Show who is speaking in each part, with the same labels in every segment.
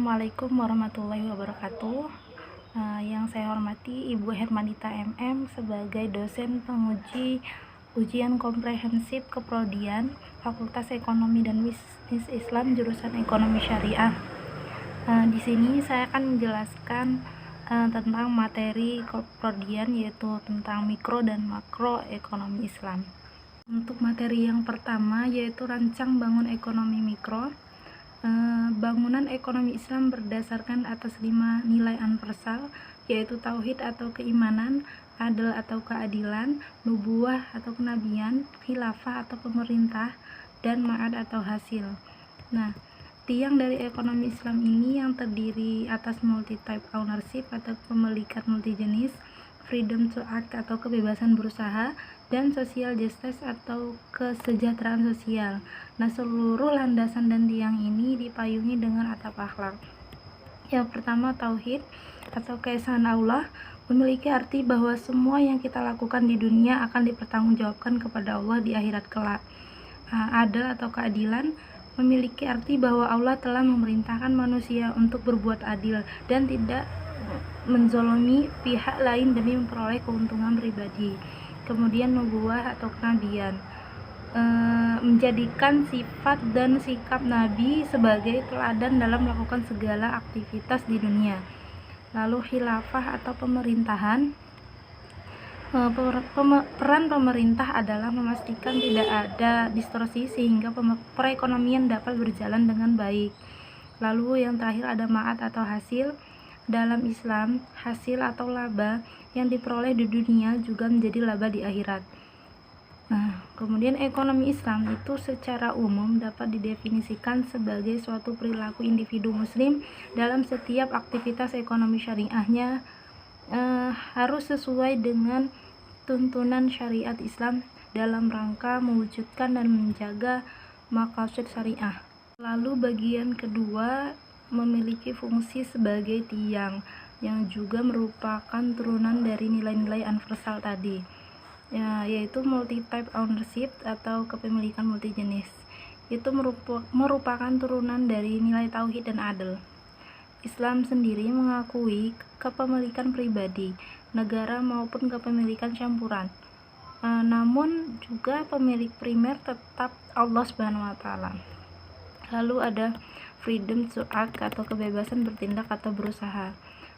Speaker 1: Assalamualaikum warahmatullahi wabarakatuh. Yang saya hormati Ibu Hermanita MM sebagai dosen penguji ujian komprehensif keprodian Fakultas Ekonomi dan Bisnis Islam jurusan Ekonomi Syariah. Di sini saya akan menjelaskan tentang materi keprodian, yaitu tentang mikro dan makro ekonomi Islam. Untuk materi yang pertama yaitu rancang bangun ekonomi mikro. Bangunan ekonomi Islam berdasarkan atas 5 nilai universal, yaitu tauhid atau keimanan, adil atau keadilan, nubuwah atau kenabian, khilafah atau pemerintah, dan ma'ad atau hasil. Nah, tiang dari ekonomi Islam ini yang terdiri atas multi-type ownership atau kepemilikan multijenis, freedom to act atau kebebasan berusaha, dan social justice atau kesejahteraan sosial. Nah, seluruh landasan dan tiang ini dipayungi dengan atap akhlak. Yang pertama, tauhid atau keesaan Allah memiliki arti bahwa semua yang kita lakukan di dunia akan dipertanggungjawabkan kepada Allah di akhirat kelak. Adil atau keadilan memiliki arti bahwa Allah telah memerintahkan manusia untuk berbuat adil dan tidak menzolimi pihak lain demi memperoleh keuntungan pribadi. Kemudian nubuwah atau kenabian menjadikan sifat dan sikap Nabi sebagai teladan dalam melakukan segala aktivitas di dunia. Lalu khilafah atau pemerintahan, peran pemerintah adalah memastikan tidak ada distorsi sehingga perekonomian dapat berjalan dengan baik. Lalu yang terakhir ada ma'ad atau hasil. Dalam Islam, hasil atau laba yang diperoleh di dunia juga menjadi laba di akhirat. Nah, kemudian ekonomi Islam itu secara umum dapat didefinisikan sebagai suatu perilaku individu muslim dalam setiap aktivitas ekonomi syariahnya harus sesuai dengan tuntunan syariat Islam dalam rangka mewujudkan dan menjaga maqasid syariah. Lalu bagian kedua memiliki fungsi sebagai tiang yang juga merupakan turunan dari nilai-nilai universal tadi, yaitu multi-type ownership atau kepemilikan multijenis. Itu merupakan turunan dari nilai tauhid dan adil. Islam sendiri mengakui kepemilikan pribadi, negara maupun kepemilikan campuran. Namun juga pemilik primer tetap Allah SWT. Lalu ada freedom to act atau kebebasan bertindak atau berusaha,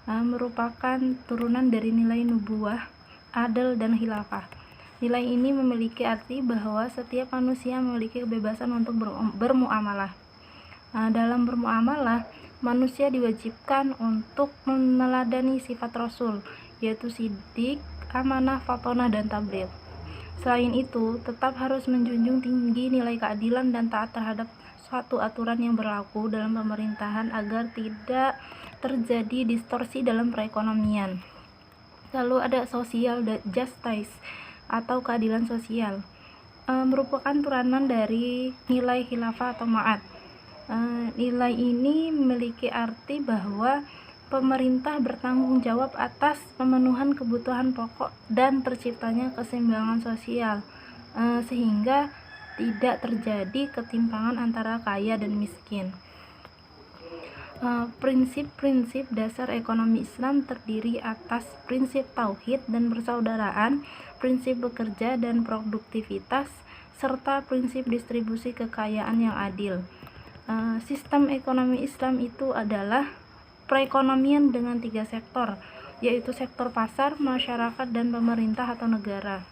Speaker 1: merupakan turunan dari nilai nubuwah, adil, dan khilafah. Nilai ini memiliki arti bahwa setiap manusia memiliki kebebasan untuk bermuamalah. Dalam bermuamalah, manusia diwajibkan untuk meneladani sifat Rasul, yaitu sidik, amanah, fatonah, dan tabligh. Selain itu, tetap harus menjunjung tinggi nilai keadilan dan taat terhadap suatu aturan yang berlaku dalam pemerintahan agar tidak terjadi distorsi dalam perekonomian. Lalu ada social justice atau keadilan sosial, merupakan turunan dari nilai khilafah atau ma'ad. Nilai ini memiliki arti bahwa pemerintah bertanggung jawab atas pemenuhan kebutuhan pokok dan terciptanya keseimbangan sosial, sehingga tidak terjadi ketimpangan antara kaya dan miskin. Prinsip-prinsip dasar ekonomi Islam terdiri atas prinsip tauhid dan persaudaraan, prinsip bekerja dan produktivitas, serta prinsip distribusi kekayaan yang adil. Sistem ekonomi Islam itu adalah perekonomian dengan 3 sektor, yaitu sektor pasar, masyarakat, dan pemerintah atau negara.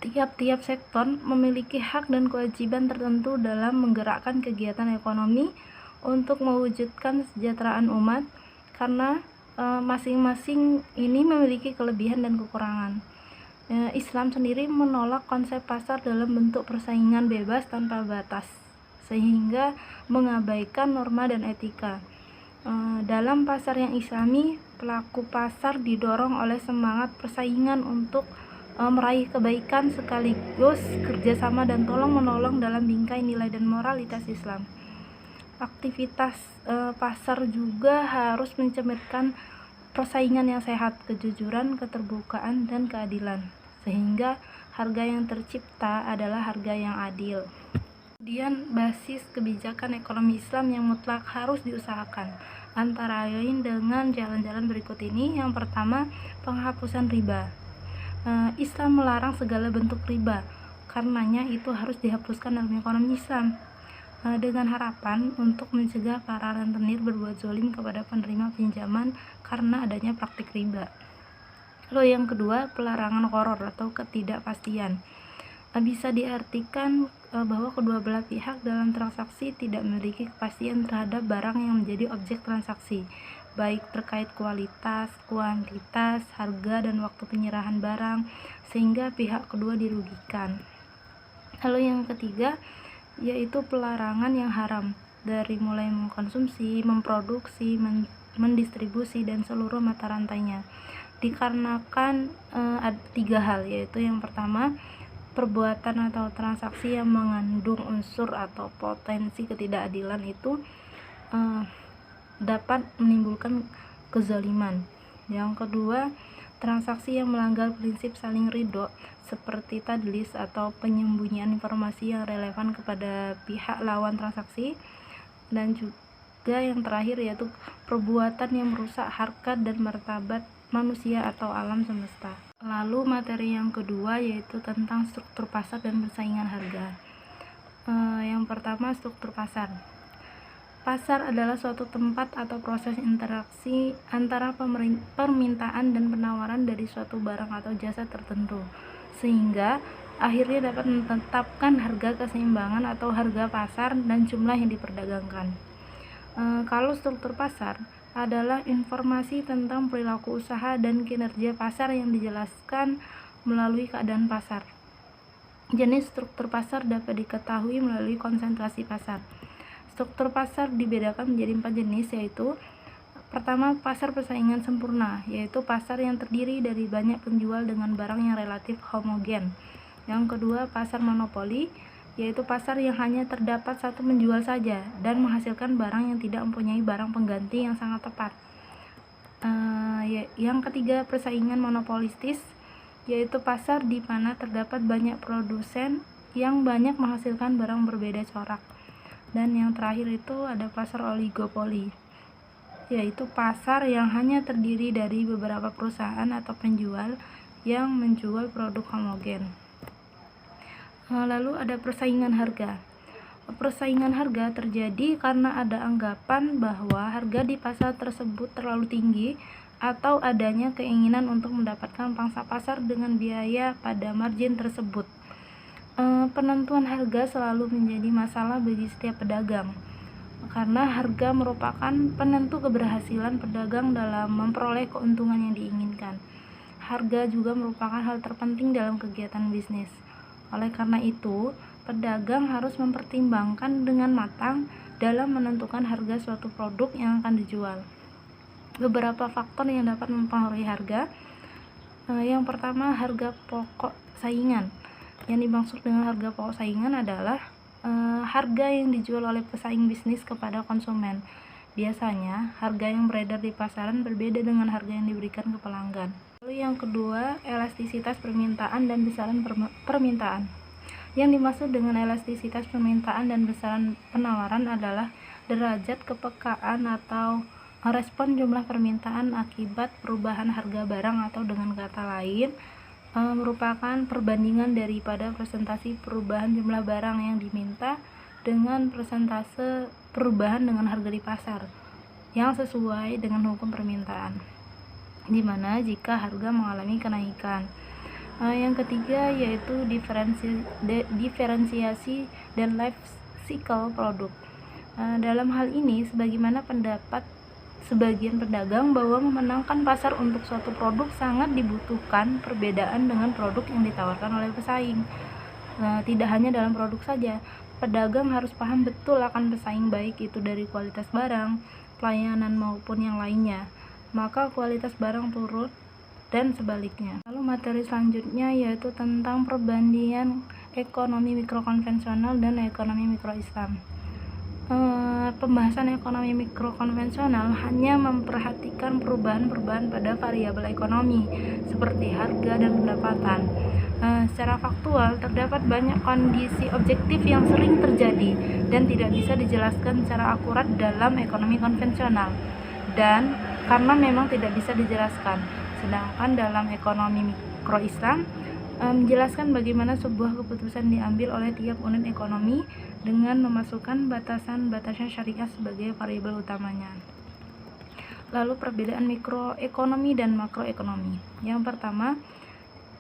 Speaker 1: Tiap-tiap sektor memiliki hak dan kewajiban tertentu dalam menggerakkan kegiatan ekonomi untuk mewujudkan kesejahteraan umat, karena masing-masing ini memiliki kelebihan dan kekurangan. Islam sendiri menolak konsep pasar dalam bentuk persaingan bebas tanpa batas, sehingga mengabaikan norma dan etika. Dalam pasar yang islami, pelaku pasar didorong oleh semangat persaingan untuk meraih kebaikan sekaligus kerjasama dan tolong-menolong dalam bingkai nilai dan moralitas Islam. Aktivitas pasar juga harus mencerminkan persaingan yang sehat, kejujuran, keterbukaan, dan keadilan, sehingga harga yang tercipta adalah harga yang adil. Kemudian basis kebijakan ekonomi Islam yang mutlak harus diusahakan, antara lain dengan jalan-jalan berikut ini. Yang pertama, penghapusan riba. Islam melarang segala bentuk riba, karenanya itu harus dihapuskan dalam ekonomi Islam, dengan harapan untuk mencegah para rentenir berbuat zalim kepada penerima pinjaman karena adanya praktik riba. Lalu yang kedua, pelarangan gharar atau ketidakpastian. Bisa diartikan bahwa kedua belah pihak dalam transaksi tidak memiliki kepastian terhadap barang yang menjadi objek transaksi, baik terkait kualitas, kuantitas, harga, dan waktu penyerahan barang, sehingga pihak kedua dirugikan. Lalu yang ketiga, yaitu pelarangan yang haram, dari mulai mengkonsumsi, memproduksi, mendistribusi, dan seluruh mata rantainya. Dikarenakan ada 3 hal, yaitu yang pertama, perbuatan atau transaksi yang mengandung unsur atau potensi ketidakadilan itu dapat menimbulkan kezaliman. Yang kedua, transaksi yang melanggar prinsip saling ridho seperti tadlis atau penyembunyian informasi yang relevan kepada pihak lawan transaksi. Dan juga yang terakhir, yaitu perbuatan yang merusak harkat dan martabat manusia atau alam semesta. Lalu materi yang kedua yaitu tentang struktur pasar dan persaingan harga. Yang pertama, struktur pasar. Pasar adalah suatu tempat atau proses interaksi antara permintaan dan penawaran dari suatu barang atau jasa tertentu, sehingga akhirnya dapat menetapkan harga keseimbangan atau harga pasar dan jumlah yang diperdagangkan. Kalau struktur pasar adalah informasi tentang perilaku usaha dan kinerja pasar yang dijelaskan melalui keadaan pasar. Jenis struktur pasar dapat diketahui melalui konsentrasi pasar. Struktur pasar dibedakan menjadi 4 jenis, yaitu pertama, pasar persaingan sempurna, yaitu pasar yang terdiri dari banyak penjual dengan barang yang relatif homogen. Yang kedua, pasar monopoli, yaitu pasar yang hanya terdapat satu penjual saja dan menghasilkan barang yang tidak mempunyai barang pengganti yang sangat tepat. Yang ketiga, persaingan monopolistis, yaitu pasar di mana terdapat banyak produsen yang banyak menghasilkan barang berbeda corak. Dan yang terakhir itu ada pasar oligopoli, yaitu pasar yang hanya terdiri dari beberapa perusahaan atau penjual yang menjual produk homogen. Lalu ada persaingan harga. Persaingan harga terjadi karena ada anggapan bahwa harga di pasar tersebut terlalu tinggi atau adanya keinginan untuk mendapatkan pangsa pasar dengan biaya pada margin tersebut. Penentuan harga selalu menjadi masalah bagi setiap pedagang, karena harga merupakan penentu keberhasilan pedagang dalam memperoleh keuntungan yang diinginkan. Harga juga merupakan hal terpenting dalam kegiatan bisnis. Oleh karena itu, pedagang harus mempertimbangkan dengan matang dalam menentukan harga suatu produk yang akan dijual. Beberapa faktor yang dapat mempengaruhi harga. Yang pertama, harga pokok saingan. Yang dimaksud dengan harga pokok saingan adalah harga yang dijual oleh pesaing bisnis kepada konsumen. Biasanya, harga yang beredar di pasaran berbeda dengan harga yang diberikan ke pelanggan. Lalu yang kedua, elastisitas permintaan dan besaran permintaan. Yang dimaksud dengan elastisitas permintaan dan besaran penawaran adalah derajat kepekaan atau respon jumlah permintaan akibat perubahan harga barang, atau dengan kata lain merupakan perbandingan daripada presentasi perubahan jumlah barang yang diminta dengan persentase perubahan dengan harga di pasar yang sesuai dengan hukum permintaan, di mana jika harga mengalami kenaikan. Yang ketiga yaitu diferensiasi dan life cycle produk. Dalam hal ini, sebagaimana pendapat sebagian pedagang bahwa memenangkan pasar untuk suatu produk sangat dibutuhkan perbedaan dengan produk yang ditawarkan oleh pesaing. Tidak hanya dalam produk saja, pedagang harus paham betul akan pesaing, baik itu dari kualitas barang, pelayanan maupun yang lainnya. Maka kualitas barang turun dan sebaliknya. Lalu materi selanjutnya yaitu tentang perbandingan ekonomi mikro konvensional dan ekonomi mikro Islam. Pembahasan ekonomi mikro konvensional hanya memperhatikan perubahan-perubahan pada variabel ekonomi seperti harga dan pendapatan. Secara faktual, terdapat banyak kondisi objektif yang sering terjadi dan tidak bisa dijelaskan secara akurat dalam ekonomi konvensional, dan karena memang tidak bisa dijelaskan. Sedangkan dalam ekonomi mikro Islam menjelaskan bagaimana sebuah keputusan diambil oleh tiap unit ekonomi dengan memasukkan batasan-batasan syariah sebagai variabel utamanya. Lalu perbedaan mikroekonomi dan makroekonomi. Yang pertama,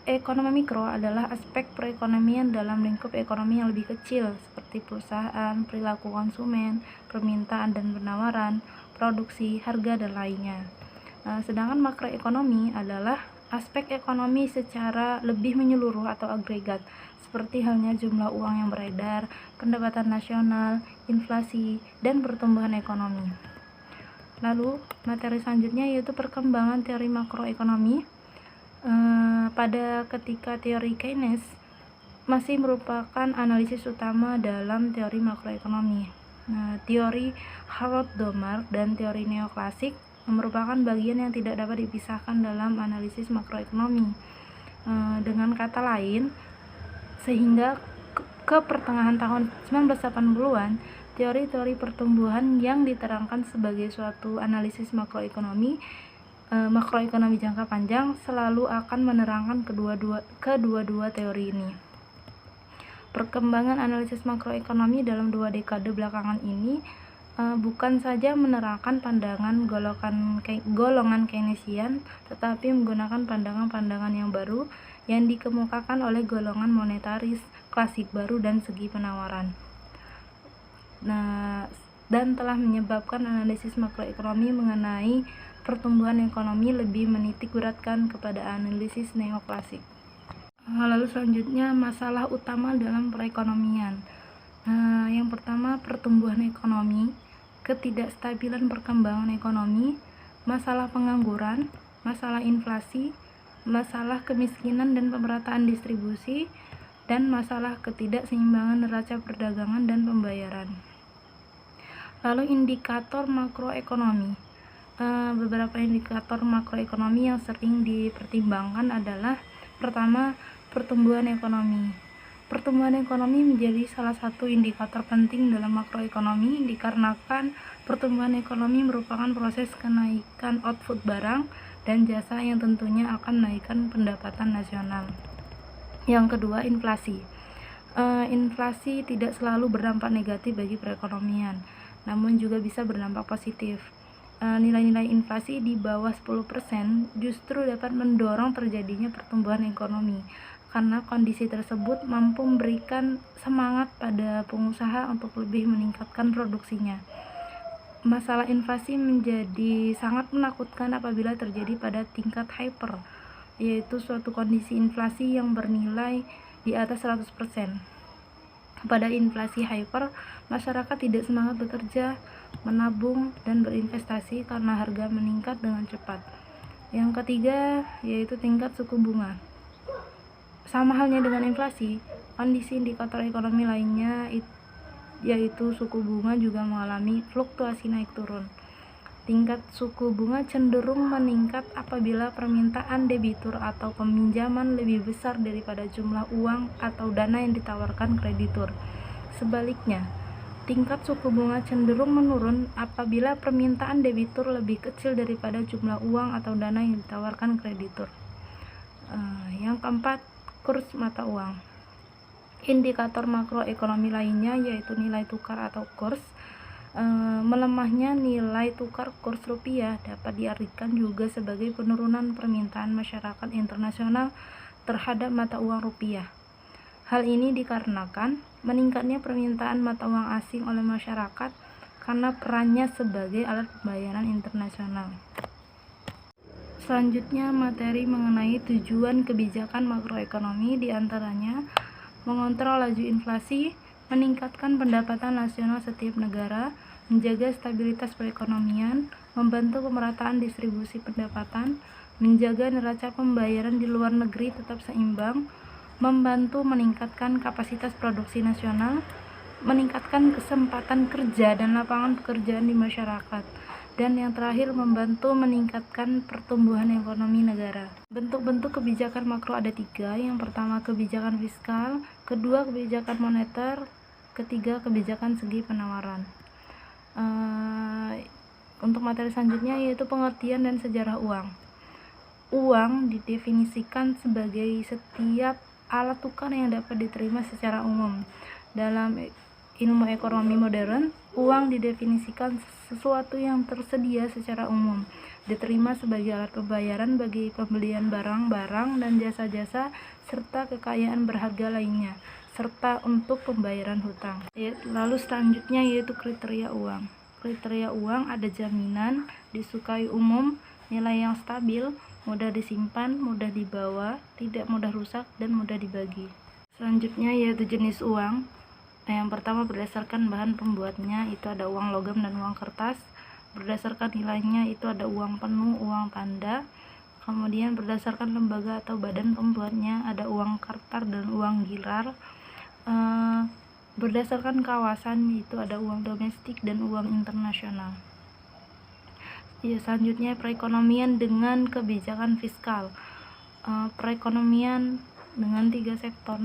Speaker 1: ekonomi mikro adalah aspek perekonomian dalam lingkup ekonomi yang lebih kecil seperti perusahaan, perilaku konsumen, permintaan dan penawaran, produksi, harga, dan lainnya. Sedangkan makroekonomi adalah aspek ekonomi secara lebih menyeluruh atau agregat, seperti halnya jumlah uang yang beredar, pendapatan nasional, inflasi, dan pertumbuhan ekonomi. Lalu, materi selanjutnya yaitu perkembangan teori makroekonomi. Pada ketika teori Keynes masih merupakan analisis utama dalam teori makroekonomi. Teori Harold Domar dan teori neoklasik merupakan bagian yang tidak dapat dipisahkan dalam analisis makroekonomi. Dengan kata lain, sehingga ke pertengahan tahun 1980-an, teori-teori pertumbuhan yang diterangkan sebagai suatu analisis makroekonomi jangka panjang selalu akan menerangkan kedua-dua teori ini. Perkembangan analisis makroekonomi dalam 2 dekade belakangan ini bukan saja menerangkan pandangan golongan Keynesian, tetapi menggunakan pandangan-pandangan yang baru yang dikemukakan oleh golongan monetaris klasik baru dan segi penawaran. Dan telah menyebabkan analisis makroekonomi mengenai pertumbuhan ekonomi lebih menitik beratkan kepada analisis neoklasik. Lalu selanjutnya, masalah utama dalam perekonomian. Yang pertama, pertumbuhan ekonomi, ketidakstabilan perkembangan ekonomi, masalah pengangguran, masalah inflasi, masalah kemiskinan dan pemerataan distribusi, dan masalah ketidakseimbangan neraca perdagangan dan pembayaran. Lalu indikator makroekonomi. Beberapa indikator makroekonomi yang sering dipertimbangkan adalah: pertama, pertumbuhan ekonomi. Pertumbuhan ekonomi menjadi salah satu indikator penting dalam makroekonomi dikarenakan pertumbuhan ekonomi merupakan proses kenaikan output barang dan jasa yang tentunya akan menaikkan pendapatan nasional. Yang kedua, inflasi. Inflasi tidak selalu berdampak negatif bagi perekonomian, namun juga bisa berdampak positif. Nilai-nilai inflasi di bawah 10% justru dapat mendorong terjadinya pertumbuhan ekonomi, karena kondisi tersebut mampu memberikan semangat pada pengusaha untuk lebih meningkatkan produksinya. Masalah inflasi menjadi sangat menakutkan apabila terjadi pada tingkat hyper, yaitu suatu kondisi inflasi yang bernilai di atas 100%. Pada inflasi hyper, masyarakat tidak semangat bekerja, menabung, dan berinvestasi karena harga meningkat dengan cepat. Yang ketiga, yaitu tingkat suku bunga. Sama halnya dengan inflasi, kondisi indikator ekonomi lainnya yaitu suku bunga juga mengalami fluktuasi naik turun. Tingkat suku bunga cenderung meningkat apabila permintaan debitur atau peminjaman lebih besar daripada jumlah uang atau dana yang ditawarkan kreditur. Sebaliknya, tingkat suku bunga cenderung menurun apabila permintaan debitur lebih kecil daripada jumlah uang atau dana yang ditawarkan kreditur. Yang keempat, kurs mata uang. Indikator makroekonomi lainnya yaitu nilai tukar atau kurs. Melemahnya nilai tukar kurs rupiah dapat diartikan juga sebagai penurunan permintaan masyarakat internasional terhadap mata uang rupiah. Hal ini dikarenakan meningkatnya permintaan mata uang asing oleh masyarakat karena perannya sebagai alat pembayaran internasional. Selanjutnya, materi mengenai tujuan kebijakan makroekonomi, diantaranya mengontrol laju inflasi, meningkatkan pendapatan nasional setiap negara, menjaga stabilitas perekonomian, membantu pemerataan distribusi pendapatan, menjaga neraca pembayaran di luar negeri tetap seimbang, membantu meningkatkan kapasitas produksi nasional, meningkatkan kesempatan kerja dan lapangan pekerjaan di masyarakat. Dan yang terakhir, membantu meningkatkan pertumbuhan ekonomi negara. Bentuk-bentuk kebijakan makro ada 3. Yang pertama, kebijakan fiskal. Kedua, kebijakan moneter. Ketiga, kebijakan segi penawaran. Untuk materi selanjutnya yaitu pengertian dan sejarah uang. Uang didefinisikan sebagai setiap alat tukar yang dapat diterima secara umum. Dalam ilmu ekonomi modern, uang didefinisikan sesuatu yang tersedia secara umum, diterima sebagai alat pembayaran bagi pembelian barang-barang dan jasa-jasa serta kekayaan berharga lainnya, serta untuk pembayaran hutang. Lalu selanjutnya yaitu kriteria uang. Kriteria uang ada jaminan, disukai umum, nilai yang stabil, mudah disimpan, mudah dibawa, tidak mudah rusak, dan mudah dibagi. Selanjutnya yaitu jenis uang. Yang pertama, berdasarkan bahan pembuatnya itu ada uang logam dan uang kertas. Berdasarkan nilainya itu ada uang penuh, uang tanda. Kemudian berdasarkan lembaga atau badan pembuatnya ada uang kartar dan uang girar. Berdasarkan kawasan itu ada uang domestik dan uang internasional. Selanjutnya perekonomian dengan kebijakan fiskal. Perekonomian dengan 3 sektor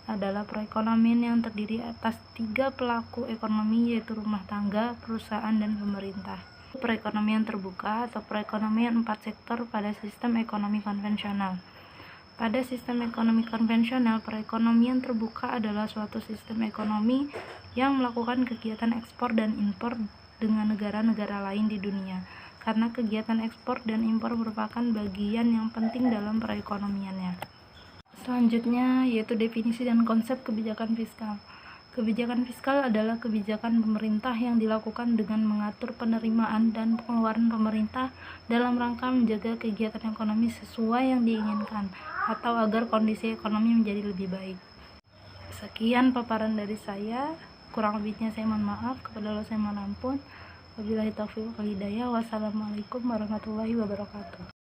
Speaker 1: adalah perekonomian yang terdiri atas 3 pelaku ekonomi, yaitu rumah tangga, perusahaan, dan pemerintah. Perekonomian terbuka atau perekonomian 4 sektor pada sistem ekonomi konvensional. Pada sistem ekonomi konvensional, perekonomian terbuka adalah suatu sistem ekonomi yang melakukan kegiatan ekspor dan impor dengan negara-negara lain di dunia, karena kegiatan ekspor dan impor merupakan bagian yang penting dalam perekonomiannya. Selanjutnya yaitu definisi dan konsep kebijakan fiskal. Kebijakan fiskal adalah kebijakan pemerintah yang dilakukan dengan mengatur penerimaan dan pengeluaran pemerintah dalam rangka menjaga kegiatan ekonomi sesuai yang diinginkan atau agar kondisi ekonomi menjadi lebih baik. Sekian paparan dari saya, kurang lebihnya saya mohon maaf, kepada Allah saya mohon ampun. Wabillahi taufiq wal hidayah. Wassalamualaikum warahmatullahi wabarakatuh.